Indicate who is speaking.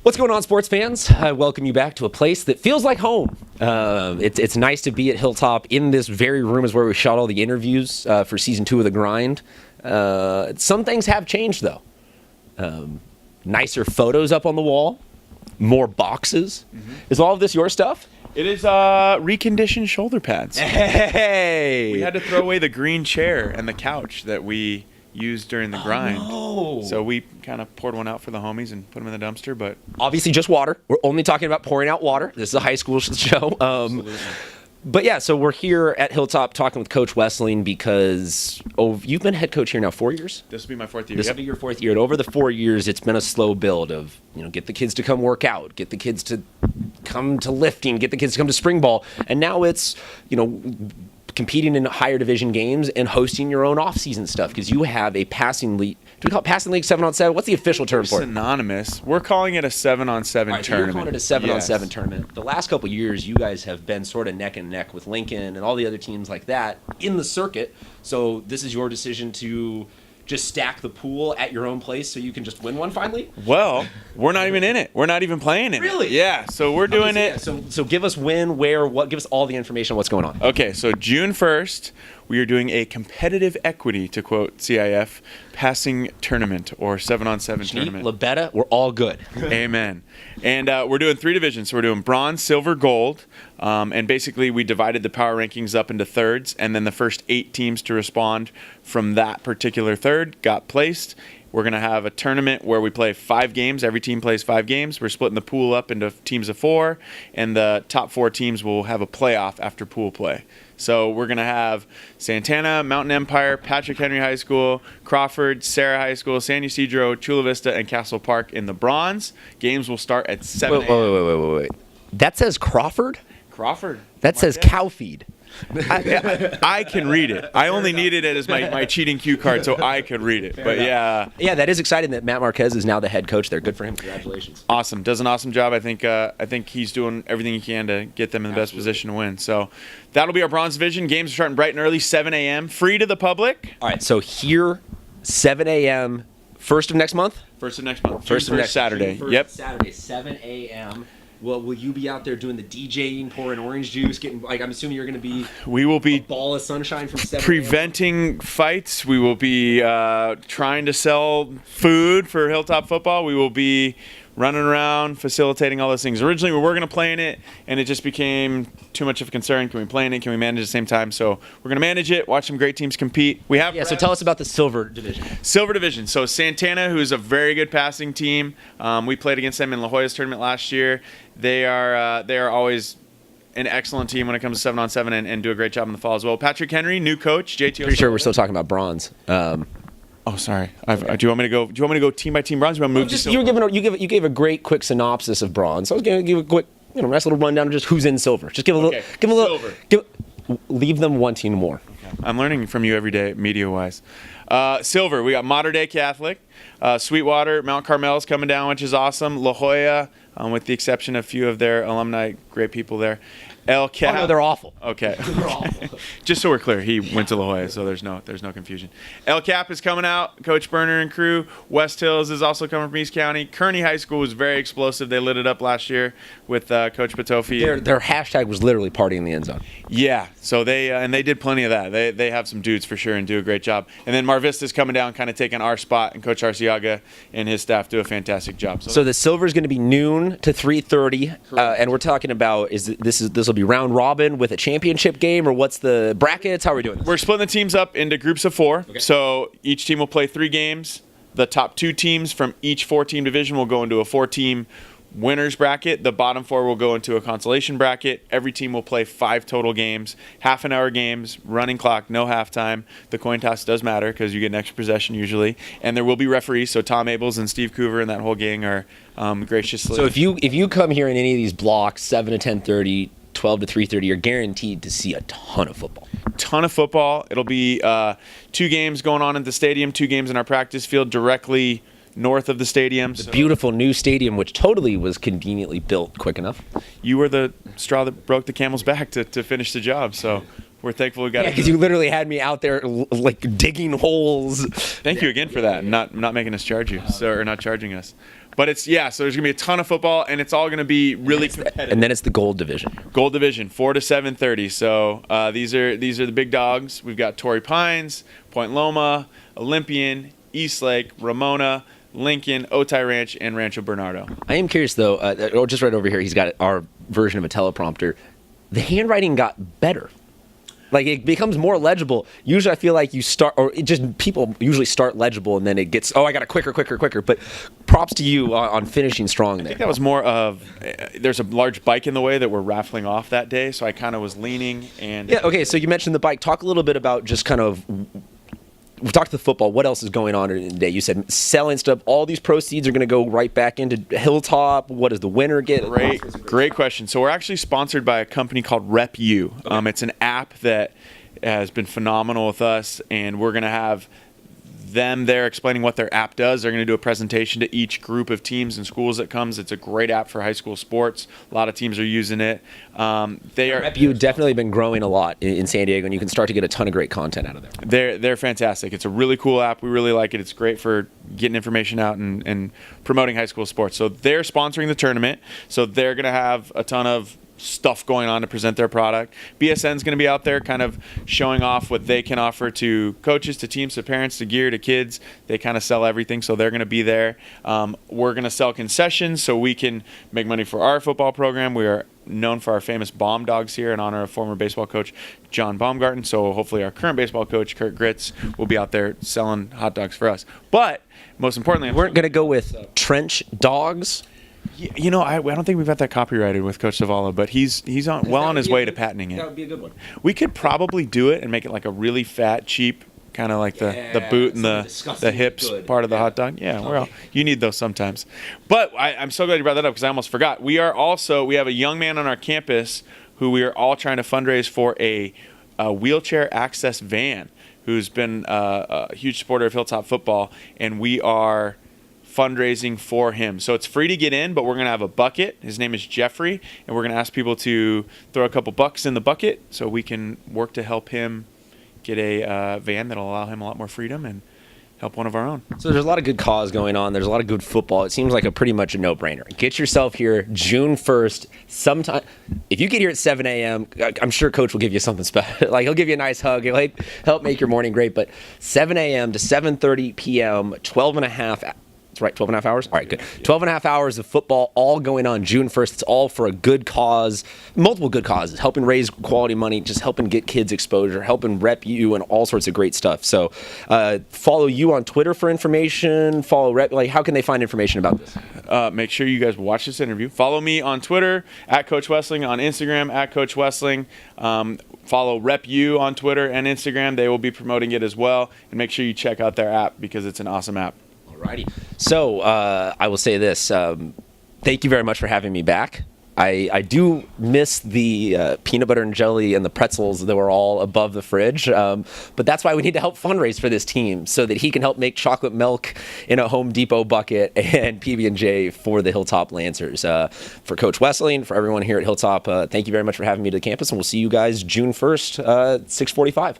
Speaker 1: What's going on, sports fans? I welcome you back to a place that feels like home. It's nice to be at Hilltop. In this very room is where we shot all the interviews for season 2 of The Grind. Some things have changed, though. Nicer photos up on the wall, more boxes. Mm-hmm. Is all of this your stuff?
Speaker 2: It is reconditioned shoulder pads.
Speaker 1: Hey!
Speaker 2: We had to throw away the green chair and the couch that we used during the grind.
Speaker 1: No.
Speaker 2: So we kind of poured one out for the homies and put them in the dumpster, but
Speaker 1: Obviously just water. We're only talking about pouring out water. This is a high school show.
Speaker 2: absolutely.
Speaker 1: But yeah, so we're here at Hilltop talking with Coach Wessling because you've been head coach here now 4 years?
Speaker 2: This will be my 4th year.
Speaker 1: This will be your 4th year. And over the 4 years, it's been a slow build of, get the kids to come work out, get the kids to come to lifting, get the kids to come to spring ball. And now it's, competing in higher division games and hosting your own off-season stuff because you have a passing league. Do we call it passing league 7-on-7? What's the official term for it?
Speaker 2: Synonymous. We're calling it a 7-on-7 tournament.
Speaker 1: So you're calling it a 7-on-7 tournament. The last couple of years, you guys have been sort of neck and neck with Lincoln and all the other teams like that in the circuit. So this is your decision to just stack the pool at your own place so you can just win one finally?
Speaker 2: Well, we're not even in it. We're not even playing it.
Speaker 1: Really?
Speaker 2: Yeah. So we're doing it.
Speaker 1: So give us when, where, what. Give us all the information on what's going on.
Speaker 2: Okay. So June 1st, we are doing a competitive equity, to quote CIF, passing tournament or 7-on-7 tournament.
Speaker 1: Labetta, we're all good.
Speaker 2: Amen. And we're doing 3 divisions. So we're doing bronze, silver, gold. And basically we divided the power rankings up into thirds. And then the first 8 teams to respond from that particular third got placed. We're going to have a tournament where we play 5 games. Every team plays 5 games. We're splitting the pool up into teams of 4. And the top 4 teams will have a playoff after pool play. So we're going to have Santana, Mountain Empire, Patrick Henry High School, Crawford, Sarah High School, San Ysidro, Chula Vista, and Castle Park in the bronze. Games will start at 7 a.m.
Speaker 1: Wait. That says Crawford?
Speaker 2: Crawford.
Speaker 1: That says cow feed.
Speaker 2: I can read it. I only needed it as my cheating cue card so I could read it. But yeah.
Speaker 1: Yeah, that is exciting that Matt Marquez is now the head coach there. Good for him. Congratulations.
Speaker 2: Awesome. Does an awesome job. I think he's doing everything he can to get them in the best position to win. So that'll be our bronze division. Games are starting bright and early, 7 a.m. Free to the public.
Speaker 1: All right, so here, 7 a.m., first of next month?
Speaker 2: First of next month.
Speaker 1: First of next
Speaker 2: Saturday.
Speaker 1: June 1st,
Speaker 2: Yep.
Speaker 1: Saturday, 7 a.m. Well, will you be out there doing the DJing, pouring orange juice, getting I'm assuming you're going to be
Speaker 2: We will be
Speaker 1: a ball of sunshine from 7
Speaker 2: preventing fights. We will be trying to sell food for Hilltop football. We will be running around, facilitating all those things. Originally, we were going to play in it, and it just became too much of a concern. Can we play in it? Can we manage at the same time? So we're going to manage it, watch some great teams compete. We have
Speaker 1: so tell us about the silver division.
Speaker 2: Silver division. So Santana, who is a very good passing team. We played against them in La Jolla's tournament last year. They are always an excellent team when it comes to 7-on-7 and do a great job in the fall as well. Patrick Henry, new coach. JT.
Speaker 1: Pretty sure we're still talking about bronze.
Speaker 2: Oh, sorry. Do you want me to go team by team bronze? You want to move to silver?
Speaker 1: You gave a great quick synopsis of bronze. So I was going to give a quick, nice little rundown of just who's in silver. Just give a little, leave them wanting more.
Speaker 2: Okay. I'm learning from you every day, media-wise. Silver, we got Mater Dei Catholic, Sweetwater, Mount Carmel's coming down, which is awesome. La Jolla, with the exception of a few of their alumni, great people there. El Cap.
Speaker 1: Oh, no, they're awful.
Speaker 2: Okay.
Speaker 1: They're awful.
Speaker 2: Just so we're clear, he went to La Jolla, so there's no confusion. El Cap is coming out. Coach Berner and crew. West Hills is also coming from East County. Kearney High School was very explosive. They lit it up last year with Coach Patofi.
Speaker 1: Their hashtag was literally party in the end zone.
Speaker 2: Yeah, so they did plenty of that. They have some dudes for sure and do a great job. And then Mar Vista's coming down, kind of taking our spot, and Coach Arciaga and his staff do a fantastic job.
Speaker 1: So the silver is going to be noon to 3:30, and we're talking about this will be round robin with a championship game, or what's the brackets? How are we doing this?
Speaker 2: We're splitting the teams up into groups of 4.
Speaker 1: Okay.
Speaker 2: So each team will play 3 games. The top 2 teams from each 4-team division will go into a 4-team winners bracket. The bottom 4 will go into a consolation bracket. Every team will play 5 total games, half-an-hour games, running clock, no halftime. The coin toss does matter because you get an extra possession usually. And there will be referees, so Tom Abels and Steve Coover and that whole gang are graciously.
Speaker 1: So if you come here in any of these blocks, 7 to 10:30, 12 to 3:30, you're guaranteed to see a ton of football.
Speaker 2: Ton of football. It'll be 2 games going on at the stadium, 2 games in our practice field directly north of the stadium.
Speaker 1: The beautiful new stadium, which totally was conveniently built quick enough.
Speaker 2: You were the straw that broke the camel's back to finish the job, so we're thankful we got it.
Speaker 1: Because you literally had me out there like digging holes.
Speaker 2: Thank you again for that, not making us charge you, or not charging us. But it's so there's gonna be a ton of football, and it's all gonna be really competitive.
Speaker 1: And then it's the gold division.
Speaker 2: Gold division, 4 to 7:30. So these are the big dogs. We've got Torrey Pines, Point Loma, Olympian, Eastlake, Ramona, Lincoln, Otay Ranch, and Rancho Bernardo.
Speaker 1: I am curious though. Just right over here, he's got our version of a teleprompter. The handwriting got better. Like, it becomes more legible. Usually I feel like you start, or people usually start legible and then it gets, I got it quicker. But props to you on finishing strong there.
Speaker 2: I think that was more of, there's a large bike in the way that we're raffling off that day, so I kind of was leaning and...
Speaker 1: Yeah, okay, so you mentioned the bike. Talk a little bit about just kind of, we talked to the football. What else is going on today? You said selling stuff. All these proceeds are going to go right back into Hilltop. What does the winner get?
Speaker 2: Great question. So we're actually sponsored by a company called Rep U. Okay. It's an app that has been phenomenal with us, and we're going to have them there explaining what their app does. They're going to do a presentation to each group of teams and schools that comes. It's a great app for high school sports. A lot of teams are using it.
Speaker 1: Rep U definitely been growing a lot in San Diego, and you can start to get a ton of great content out of there.
Speaker 2: They're fantastic. It's a really cool app. We really like it. It's great for getting information out and promoting high school sports. So they're sponsoring the tournament. So they're going to have a ton of stuff going on to present their product. BSN's going to be out there kind of showing off what they can offer to coaches, to teams, to parents, to gear, to kids. They kind of sell everything, so they're going to be there. We're going to sell concessions so we can make money for our football program. We are known for our famous bomb dogs here in honor of former baseball coach John Baumgarten. So hopefully our current baseball coach, Kurt Gritz, will be out there selling hot dogs for us. But most importantly,
Speaker 1: we're going to go with trench dogs.
Speaker 2: I don't think we've got that copyrighted with Coach Zavala, but he's on his way to patenting it.
Speaker 1: That would be a good one.
Speaker 2: We could probably do it and make it like a really fat, cheap, kind of like the boot and the hips part of the hot dog. Yeah, okay. You need those sometimes. But I'm so glad you brought that up because I almost forgot. We have a young man on our campus who we are all trying to fundraise for a wheelchair access van who's been a huge supporter of Hilltop football, and we are fundraising for him. So it's free to get in, but we're going to have a bucket. His name is Jeffrey, and we're going to ask people to throw a couple bucks in the bucket so we can work to help him get a van that'll allow him a lot more freedom and help one of our own.
Speaker 1: So there's a lot of good cause going on. There's a lot of good football. It seems like pretty much a no-brainer. Get yourself here June 1st. Sometime, if you get here at 7 a.m., I'm sure Coach will give you something special. Like, he'll give you a nice hug. He'll help make your morning great. But 7 a.m. to 7:30 p.m., 12 and a half. That's right, 12 and a half hours? All right, good. 12 and a half hours of football all going on June 1st. It's all for a good cause, multiple good causes, helping raise quality money, just helping get kids exposure, helping Rep U and all sorts of great stuff. So follow you on Twitter for information. Follow Rep, how can they find information about this?
Speaker 2: Make sure you guys watch this interview. Follow me on Twitter, at Coach Wessling, on Instagram, at Coach Wessling. Follow Rep U on Twitter and Instagram. They will be promoting it as well. And make sure you check out their app because it's an awesome app.
Speaker 1: Alrighty. So I will say this. Thank you very much for having me back. I do miss the peanut butter and jelly and the pretzels that were all above the fridge. But that's why we need to help fundraise for this team so that he can help make chocolate milk in a Home Depot bucket and PB&J for the Hilltop Lancers. For Coach Wessling, for everyone here at Hilltop, thank you very much for having me to the campus, and we'll see you guys June 1st, 6:45.